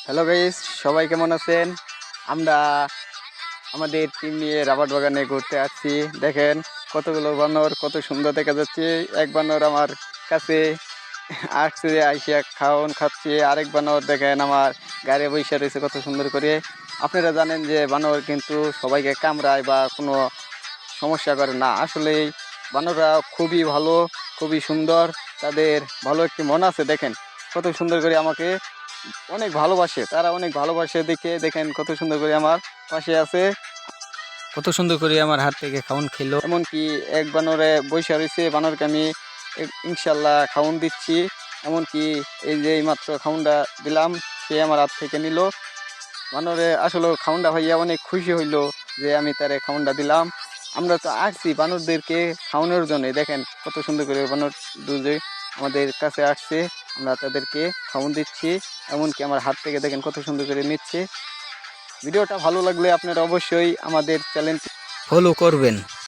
Hello guys, সবাই কেমন আছেন? আমরা আমাদের টিম নিয়ে রাবার বাগানে ঘুরতে আসছি। দেখেন কতগুলো বানর, কত সুন্দর দেখা যাচ্ছে। এক বানর আমার কাছে আসছে, আইসা খাওন খাচ্ছে। আরেক বানর দেখেন আমার গাড়ি বসে রয়েছে কত সুন্দর করে। আপনারা জানেন যে বানর কিন্তু সবাইকে কামড়ায় বা কোনো সমস্যা করে না। আসলেই বানররা খুবই ভালো, খুবই সুন্দর। তাদের ভালো একটি মন আছে। দেখেন কত সুন্দর করে আমাকে অনেক ভালোবাসে, তারা অনেক ভালোবাসে দেখে দেখেন কত সুন্দর করে আমার পাশে আছে, কত সুন্দর করে আমার হাত থেকে খাউন খেলো। এমনকি এক বানরে বৈশা রয়েছে, বানরকে আমি ইনশাল্লাহ খাউন দিচ্ছি। এমনকি এই যে মাত্র খাউনটা দিলাম, সে আমার হাত থেকে নিল। বানরে আসলে খাউনটা ভাইয়া অনেক খুশি হইলো যে আমি তারে খাউনটা দিলাম। আমরা তো আসছি বানরদেরকে খাওয়ানোর জন্য। দেখেন কত সুন্দর করে বানর দুজে আমাদের কাছে আসছে, আমরা তাদেরকে খাওয়ান দিচ্ছি। এমনকি আমার হাত থেকে দেখেন কত সুন্দর করে নিচ্ছে। ভিডিওটা ভালো লাগলে আপনারা অবশ্যই আমাদের চ্যানেলটি ফলো করবেন।